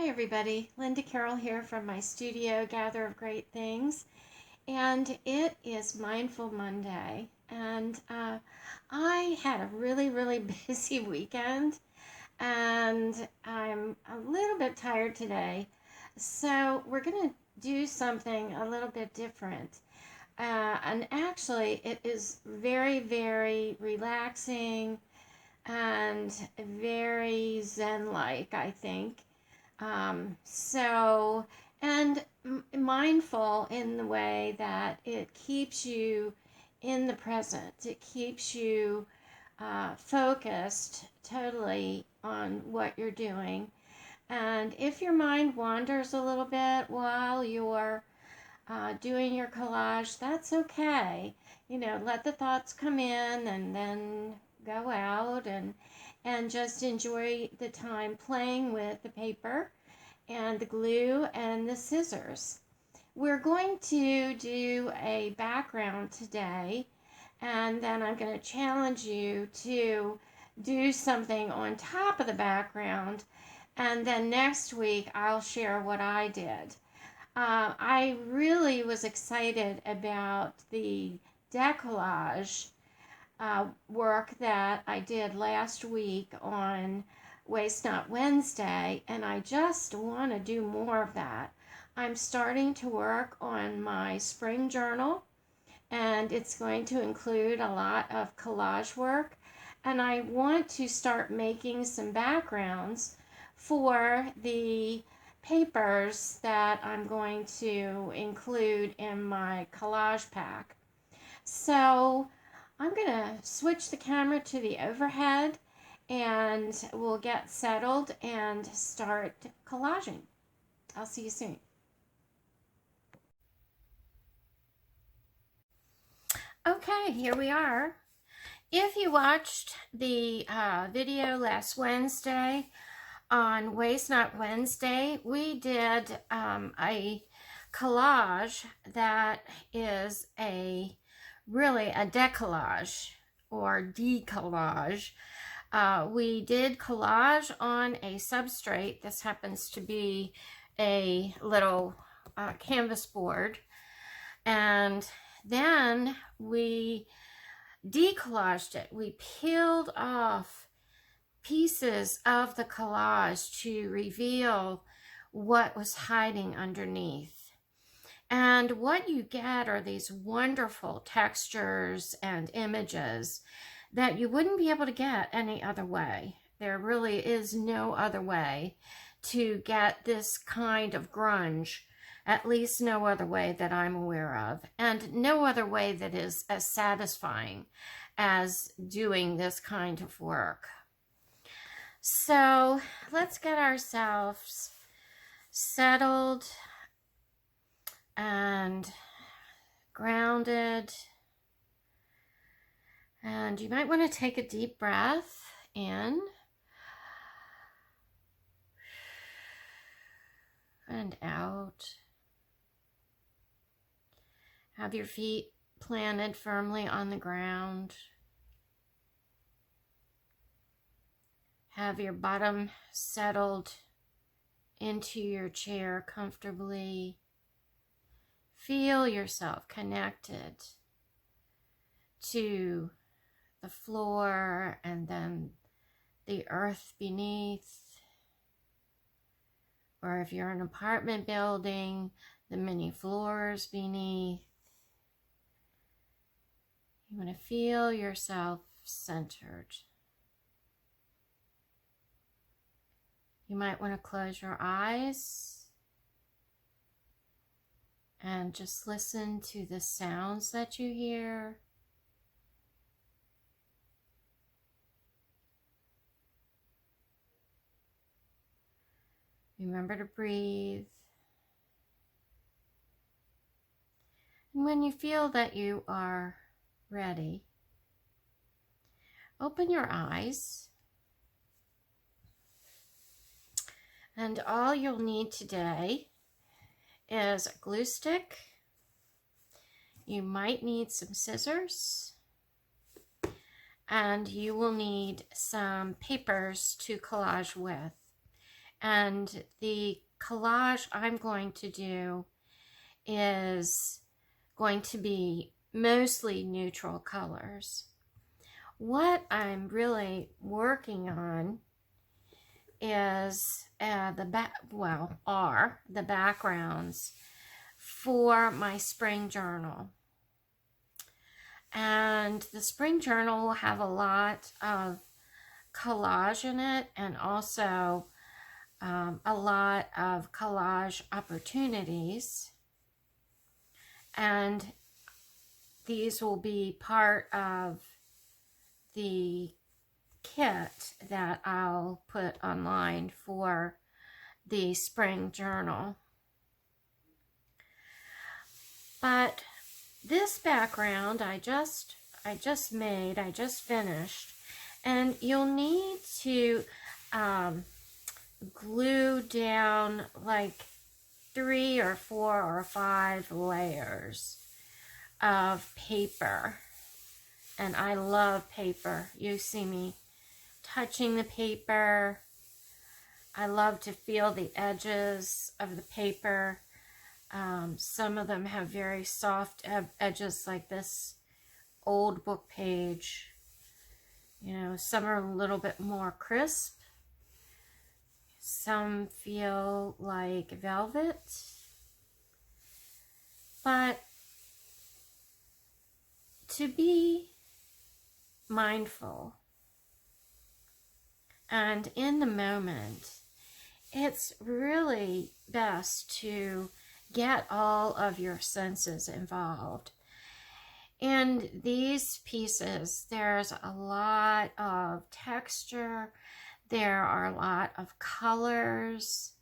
everybody. Linda Carroll here from my studio, Gather of Great Things. And it is Mindful Monday. And I had a really busy weekend. And I'm a little bit tired today. So we're going to do something a little bit different. And actually, it is very relaxing and very Zen-like, I think. And mindful in the way that it keeps you in the present. It keeps you focused totally on what you're doing. And if your mind wanders a little bit while you're doing your collage, that's okay. Let the thoughts come in and then go out and just enjoy the time playing with the paper and the glue and the scissors. We're going to do a background today, and then I'm going to challenge you to do something on top of the background, and then next week I'll share what I did. I really was excited about the decollage work that I did last week on Waste Not Wednesday, and I just want to do more of that. I'm starting to work on my spring journal, and it's going to include a lot of collage work, and I want to start making some backgrounds for the papers that I'm going to include in my collage pack. So I'm going to switch the camera to the overhead and we'll get settled and start collaging. I'll see you soon. Okay, here we are. If you watched the video last Wednesday on Waste Not Wednesday, we did a collage that is really a decollage or decollage. We did collage on a substrate. This happens to be a little canvas board. And then we decollaged it. We peeled off pieces of the collage to reveal what was hiding underneath. And what you get are these wonderful textures and images that you wouldn't be able to get any other way. There really is no other way to get this kind of grunge, at least no other way that I'm aware of, and no other way that is as satisfying as doing this kind of work. So let's get ourselves settled and grounded. And you might want to take a deep breath in and out. Have your feet planted firmly on the ground. Have your bottom settled into your chair comfortably. Feel yourself connected to the floor and then the earth beneath. Or if you're in an apartment building, the many floors beneath. You want to feel yourself centered. You might want to close your eyes and just listen to the sounds that you hear. Remember to breathe. And when you feel that you are ready, open your eyes. And all you'll need today is a glue stick. You might need some scissors. And you will need some papers to collage with. And the collage I'm going to do is going to be mostly neutral colors. What I'm really working on is the backgrounds for my spring journal. And the spring journal will have a lot of collage in it, and also a lot of collage opportunities. And these will be part of the kit that I'll put online for the spring journal. But this background I just finished, and you'll need to glue down like 3 or 4 or 5 layers of paper. And I love paper. You see me touching the paper. I love to feel the edges of the paper. Some of them have very soft edges, like this old book page. You know, some are a little bit more crisp. Some feel like velvet. But to be mindful and in the moment, it's really best to get all of your senses involved. In these pieces, there's a lot of texture. There are a lot of colors.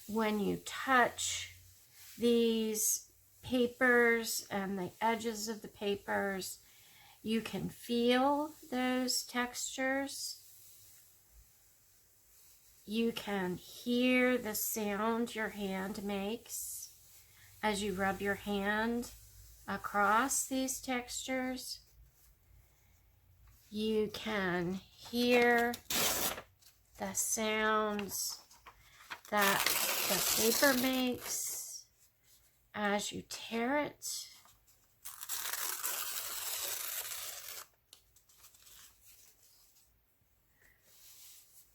When you touch these papers and the edges of the papers, you can feel those textures. You can hear the sound your hand makes as you rub your hand across these textures. You can hear the sounds that the paper makes as you tear it.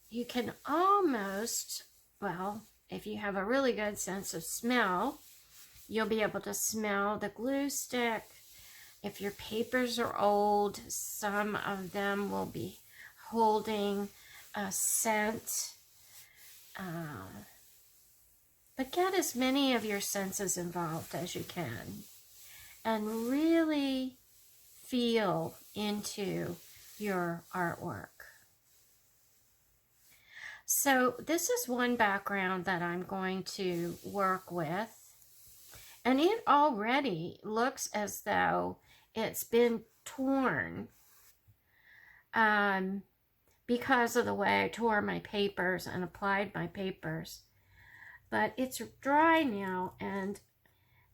You can almost, well, if you have a really good sense of smell, you'll be able to smell the glue stick. If your papers are old, some of them will be holding a scent. But get as many of your senses involved as you can and really feel into your artwork. So this is one background that I'm going to work with, and it already looks as though it's been torn because of the way I tore my papers and applied my papers. But it's dry now, and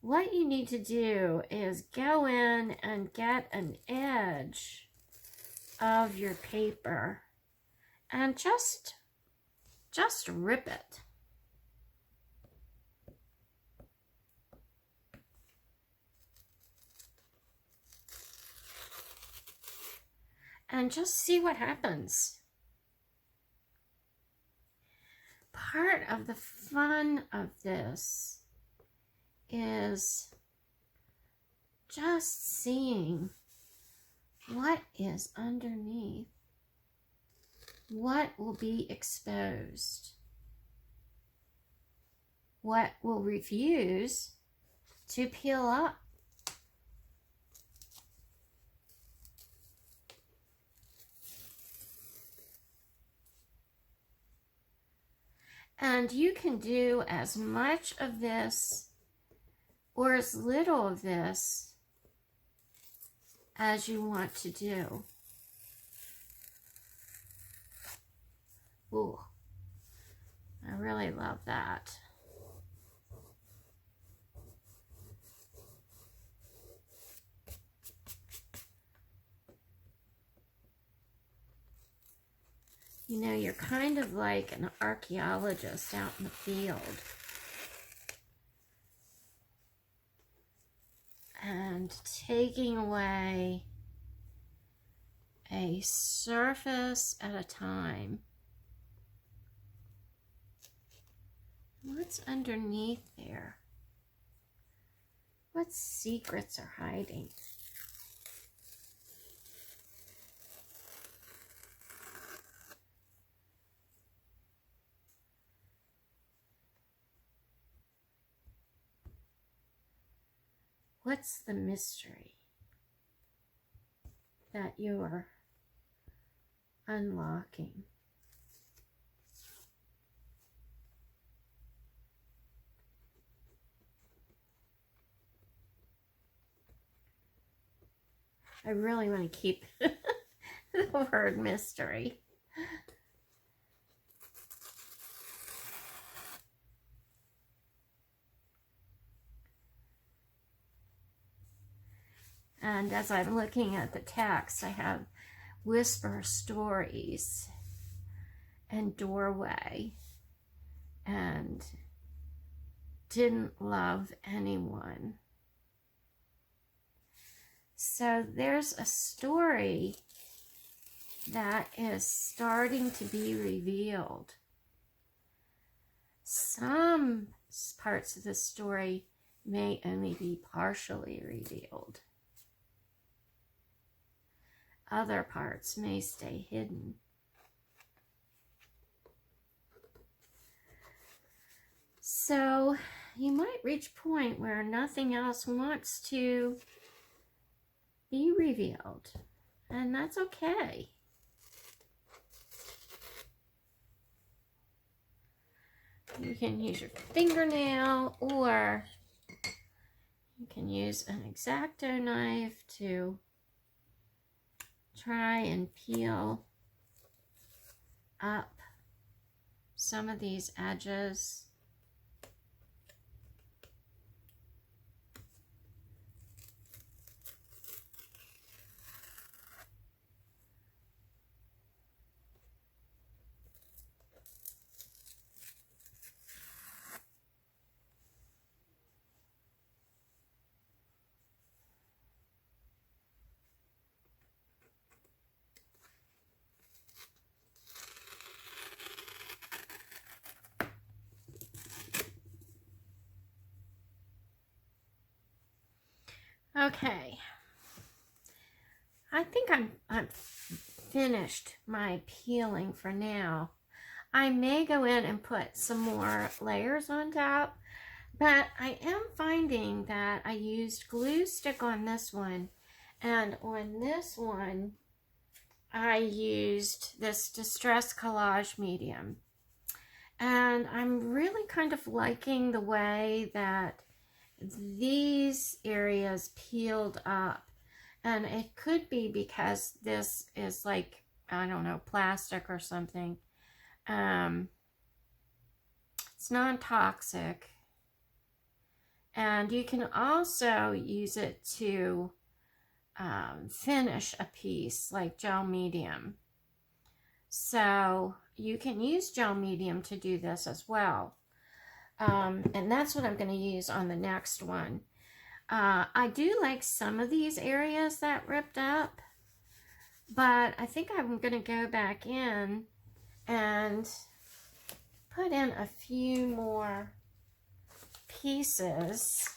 what you need to do is go in and get an edge of your paper and just rip it. And just see what happens. Part of the fun of this is just seeing what is underneath. What will be exposed? What will refuse to peel up? And you can do as much of this or as little of this as you want to do. Ooh, I really love that. You know, you're kind of like an archaeologist out in the field. And taking away a surface at a time. What's underneath there? What secrets are hiding? What's the mystery that you're unlocking? I really want to keep the word mystery. And as I'm looking at the text, I have whisper stories and doorway and didn't love anyone. So there's a story that is starting to be revealed. Some parts of the story may only be partially revealed. Other parts may stay hidden. So you might reach a point where nothing else wants to be revealed, and that's okay. You can use your fingernail, or you can use an X-Acto knife to try and peel up some of these edges. Okay, I think I'm finished my peeling for now. I may go in and put some more layers on top, but I am finding that I used glue stick on this one, and on this one I used this Distress Collage medium. And I'm really kind of liking the way that these areas peeled up, and it could be because this is like, I don't know, plastic or something. It's non-toxic, and you can also use it to finish a piece like gel medium. So you can use gel medium to do this as well. And that's what I'm going to use on the next one. I do like some of these areas that ripped up, but I think I'm going to go back in and put in a few more pieces.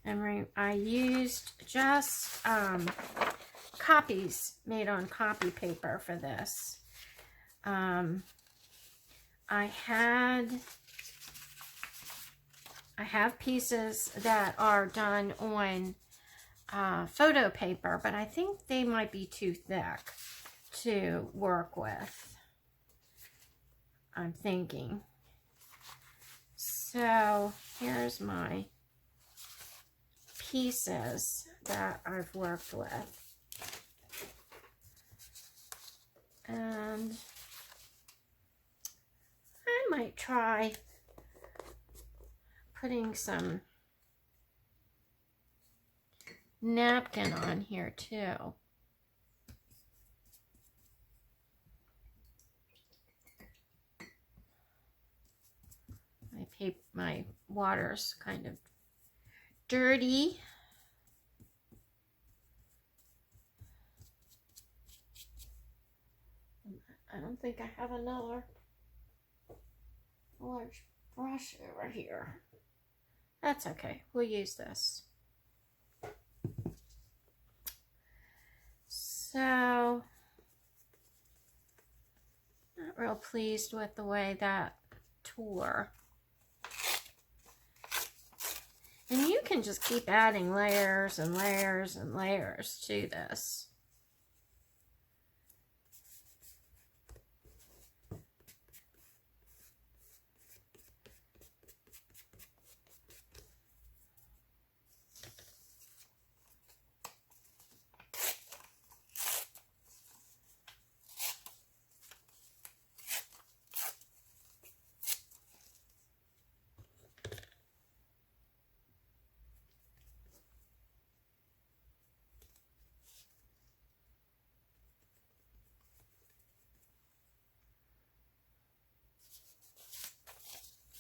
And I used just copies made on copy paper for this. I have pieces that are done on photo paper, but I think they might be too thick to work with, I'm thinking. So here's my pieces that I've worked with. And I might try putting some napkin on here too. my water's kind of dirty. I don't think I have another large brush over here. That's okay. We'll use this. So, not real pleased with the way that tore. And you can just keep adding layers and layers and layers to this.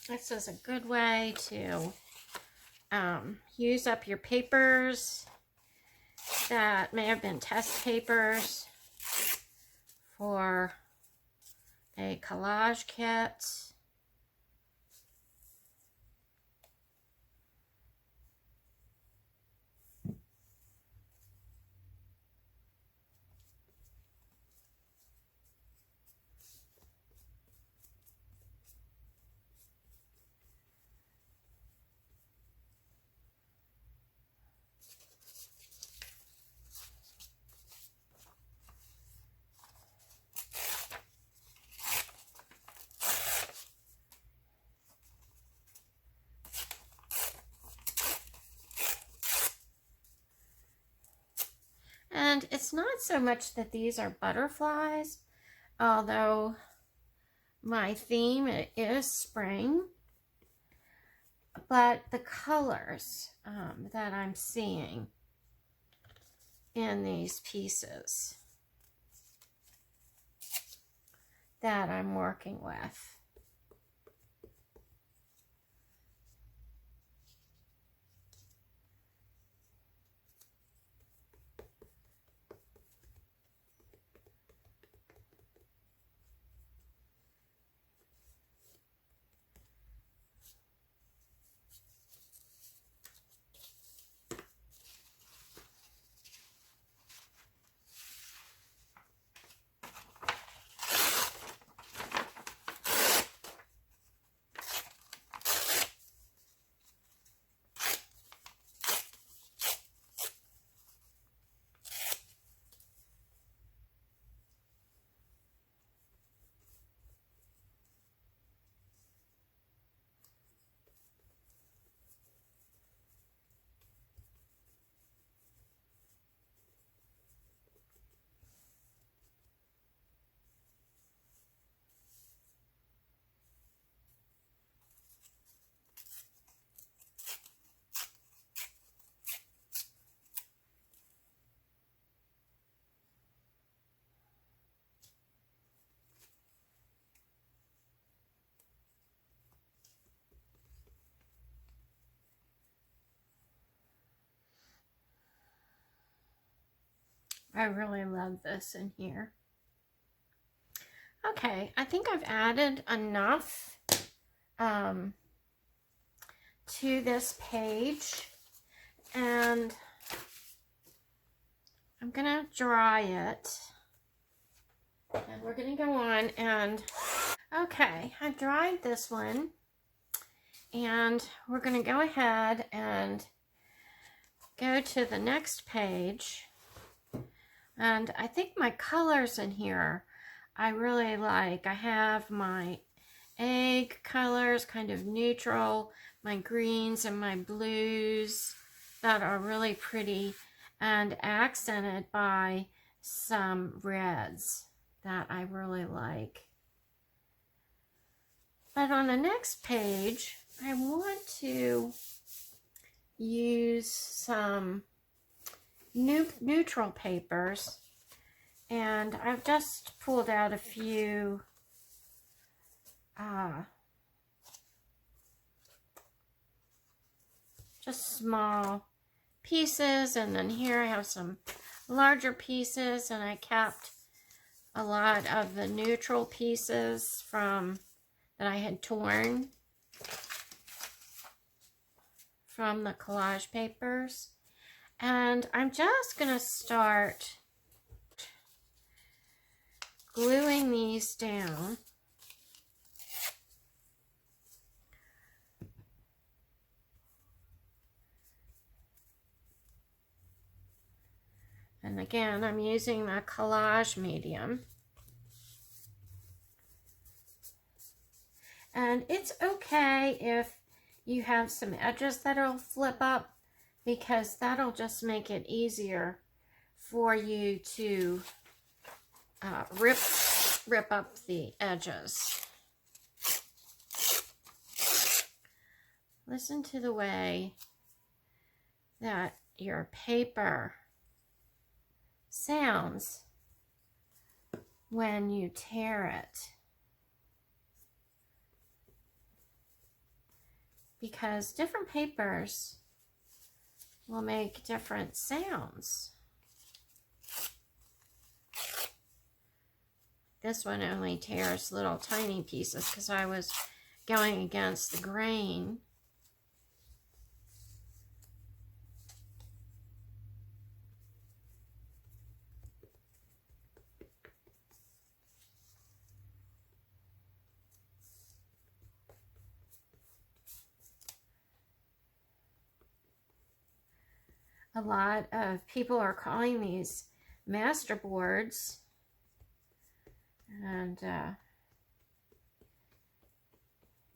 This is a good way to use up your papers that may have been test papers for a collage kit. And it's not so much that these are butterflies, although my theme is spring, but the colors that I'm seeing in these pieces that I'm working with. I really love this in here. Okay, I think I've added enough to this page, and I'm gonna dry it, and we're gonna go on and okay, I dried this one, and we're gonna go ahead and go to the next page. And I think my colors in here I really like. I have my egg colors, kind of neutral, my greens and my blues that are really pretty, and accented by some reds that I really like. But on the next page, I want to use some neutral papers, and I've just pulled out a few just small pieces, and then here I have some larger pieces, and I kept a lot of the neutral pieces from that I had torn from the collage papers. And I'm just going to start gluing these down. And again, I'm using the collage medium. And it's okay if you have some edges that'll flip up, because that'll just make it easier for you to rip up the edges. Listen to the way that your paper sounds when you tear it, because different papers will make different sounds. This one only tears little tiny pieces because I was going against the grain. A lot of people are calling these master boards, and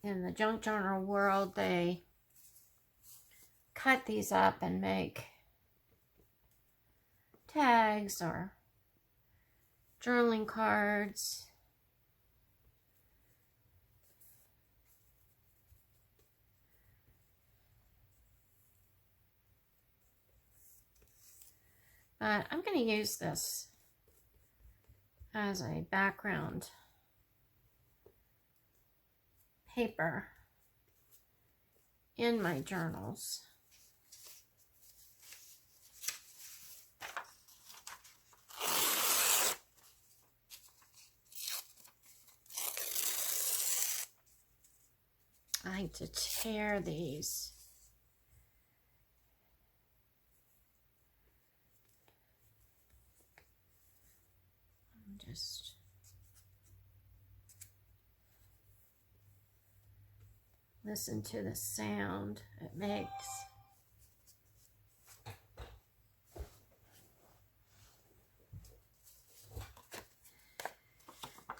in the junk journal world, they cut these up and make tags or journaling cards. But I'm going to use this as a background paper in my journals. I like to tear these. Just listen to the sound it makes.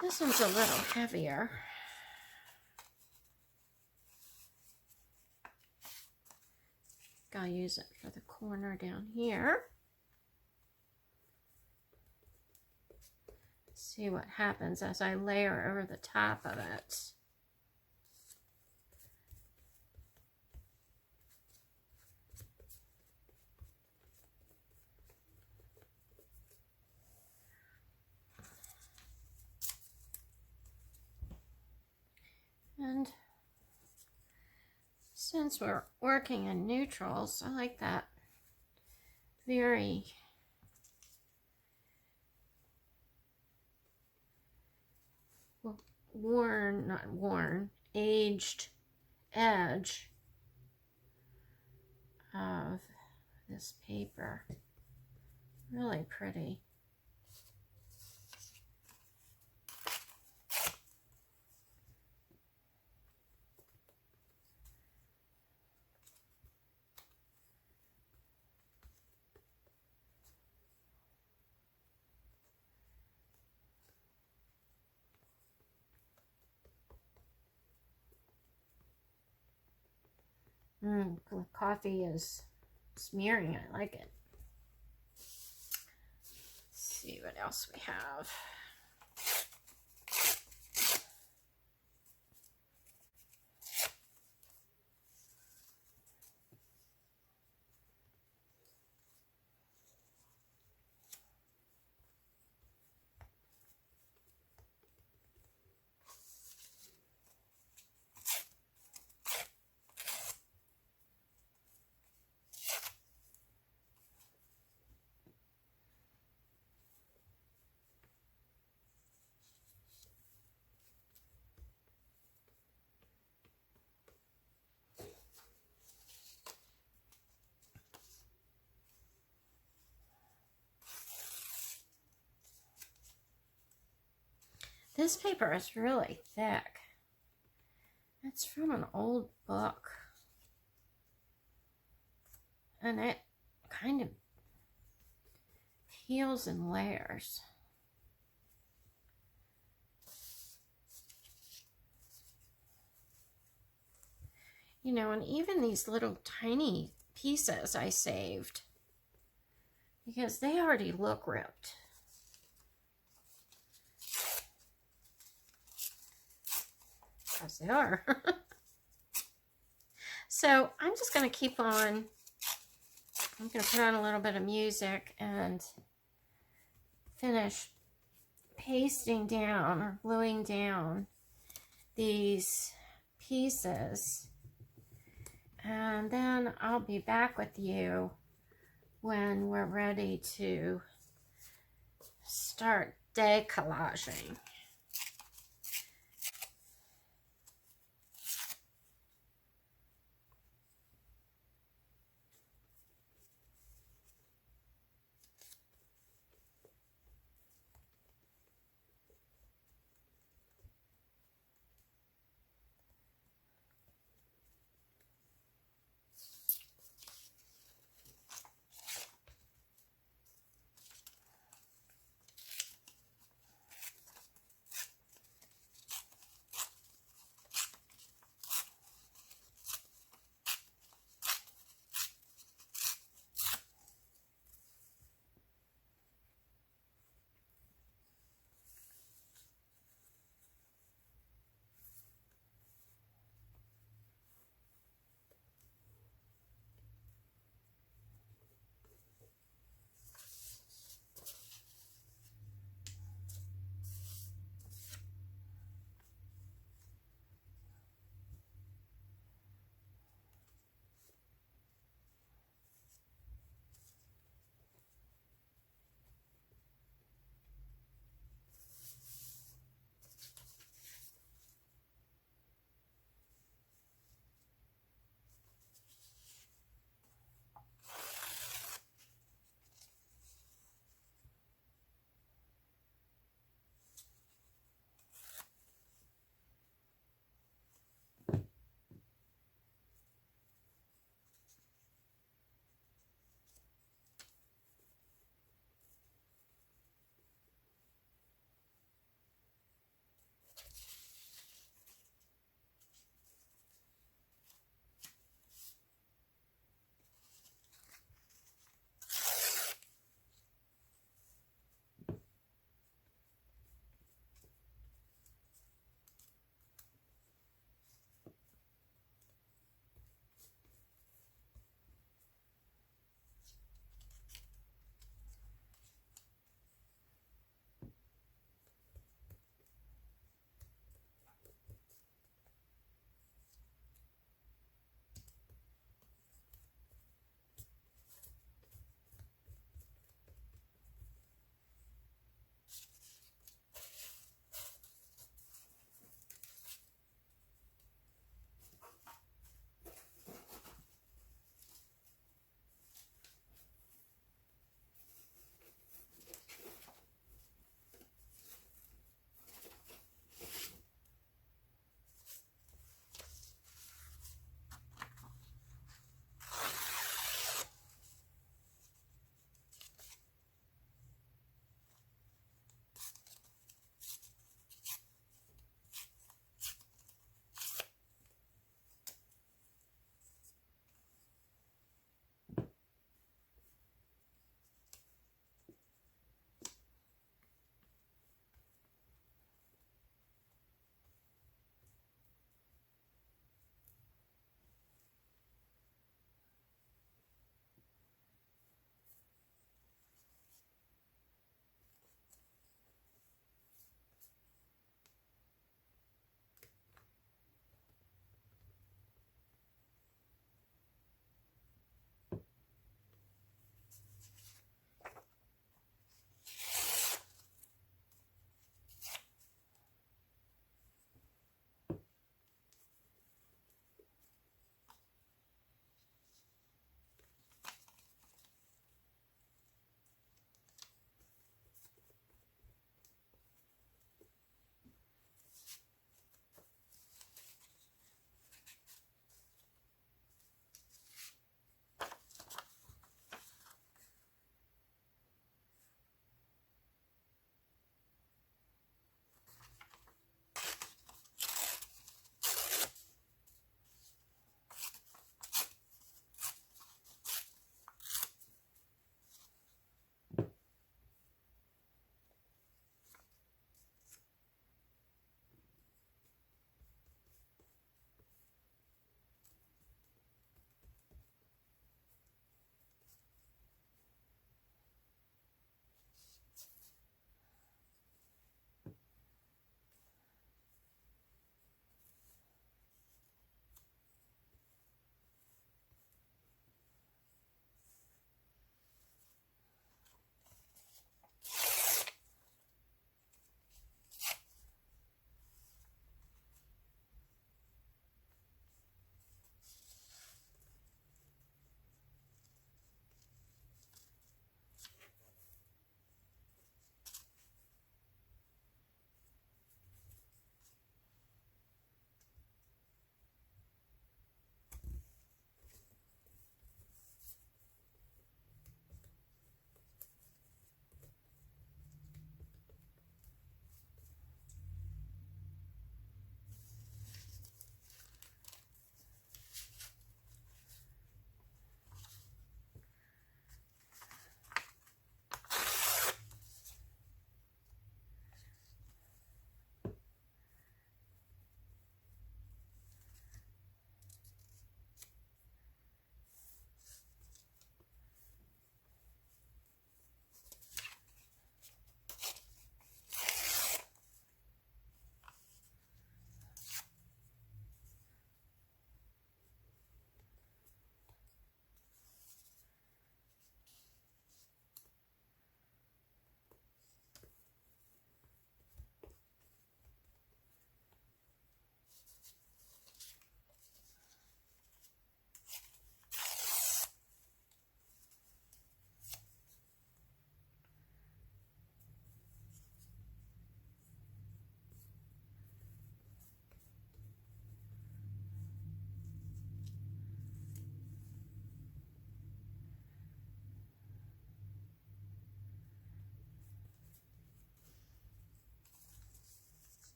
This one's a little heavier. I'll use it for the corner down here. See what happens as I layer over the top of it. And since we're working in neutrals, I like that very aged edge of this paper. Really pretty. The coffee is smearing. I like it. Let's see what else we have. This paper is really thick. It's from an old book. And it kind of peels in layers. You know, and even these little tiny pieces I saved, because they already look ripped. As they are. So I'm just going to keep on. I'm going to put on a little bit of music and finish pasting down or gluing down these pieces. And then I'll be back with you when we're ready to start decollaging.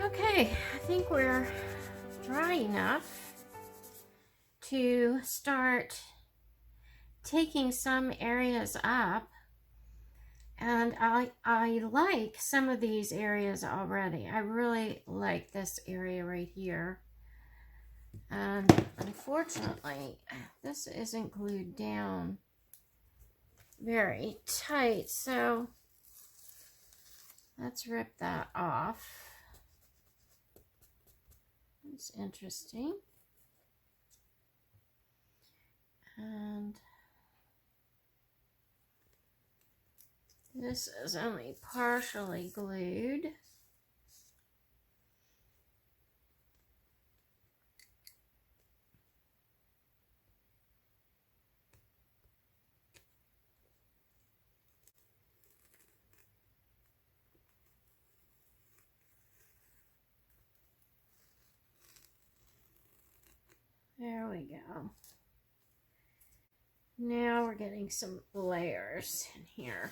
Okay, I think we're dry enough to start taking some areas up, and I like some of these areas already. I really like this area right here, and unfortunately this isn't glued down very tight, so let's rip that off. That's interesting. And this is only partially glued. There we go. Now we're getting some layers in here.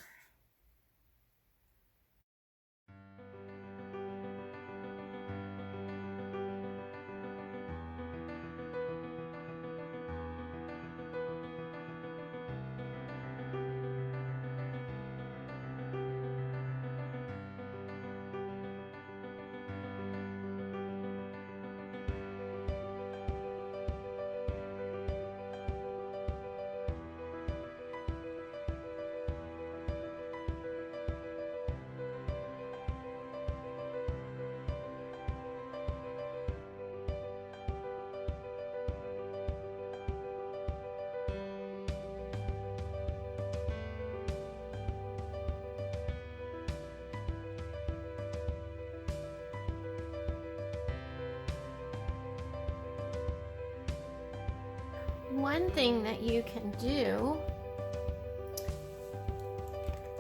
One thing that you can do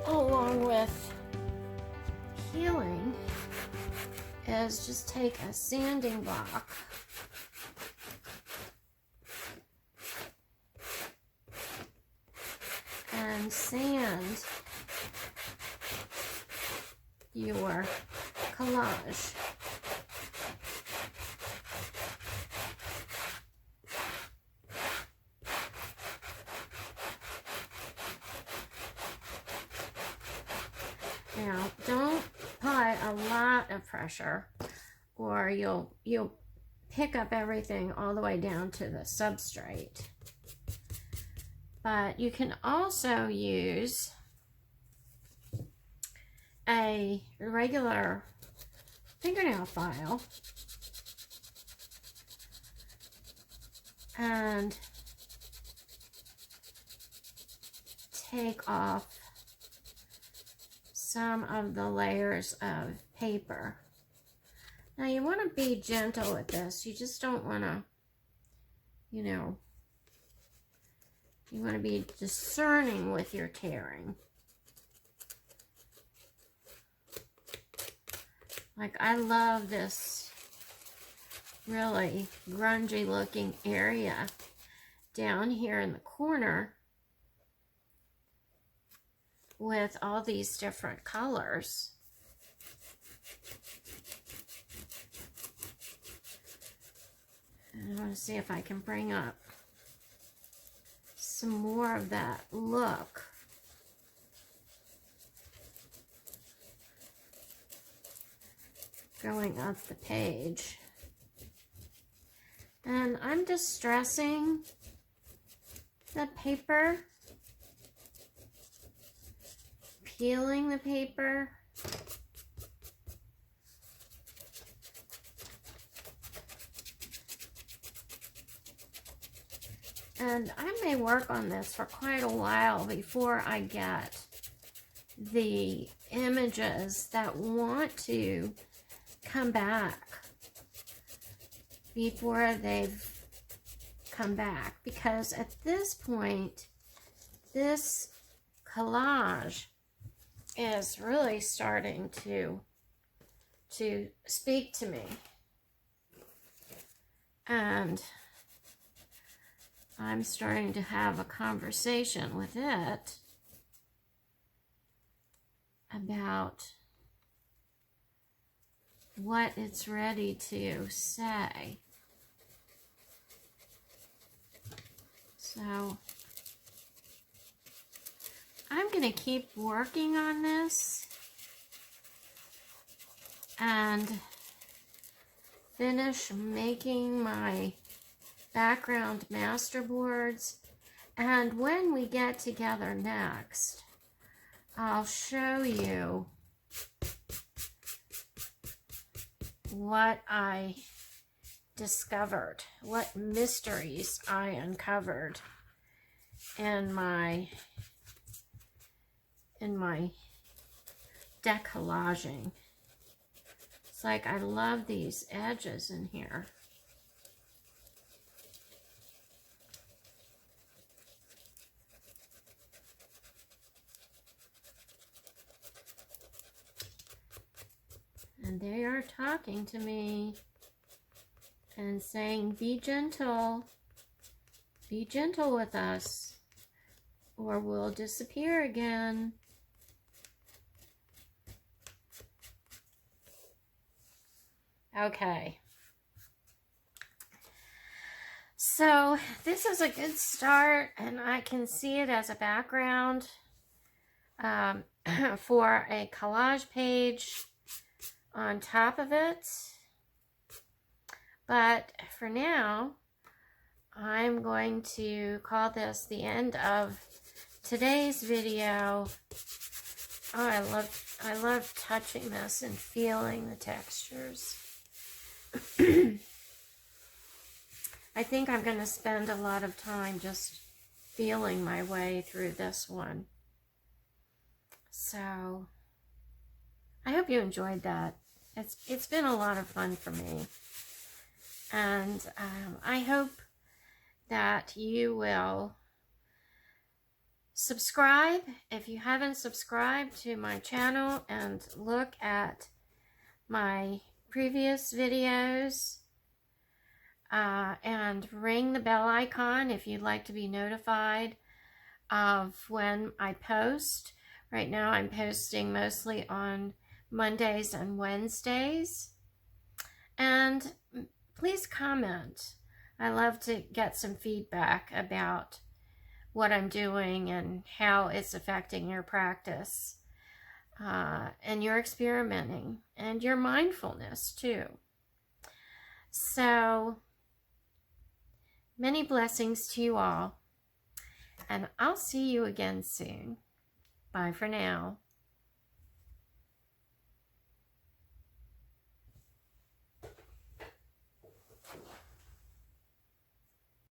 along with healing is just take a sanding block and sand your collage. Now, don't apply a lot of pressure or you'll pick up everything all the way down to the substrate. But you can also use a regular fingernail file and take off some of the layers of paper. Now you want to be gentle with this. You just don't want to, you want to be discerning with your tearing. Like, I love this really grungy looking area down here in the corner with all these different colors. And I want to see if I can bring up some more of that look. Going up the page. And I'm distressing the paper, peeling the paper. And I may work on this for quite a while before I get the images that want to come back before they've come back, because at this point this collage is really starting to speak to me, and I'm starting to have a conversation with it about what it's ready to say. So I'm going to keep working on this and finish making my background masterboards. And when we get together next, I'll show you what I discovered, what mysteries I uncovered in my decollaging. It's like I love these edges in here. And they are talking to me and saying, be gentle with us, or we'll disappear again. Okay. So this is a good start, and I can see it as a background for a collage page on top of it. But for now, I'm going to call this the end of today's video. Oh, I love touching this and feeling the textures. I think I'm going to spend a lot of time just feeling my way through this one. So I hope you enjoyed that. It's been a lot of fun for me. And I hope that you will subscribe if you haven't subscribed to my channel, and look at my previous videos, and ring the bell icon if you'd like to be notified of when I post. Right now I'm posting mostly on Mondays and Wednesdays. And please comment. I love to get some feedback about what I'm doing and how it's affecting your practice, and your experimenting and your mindfulness too. So many blessings to you all, and I'll see you again soon. Bye for now.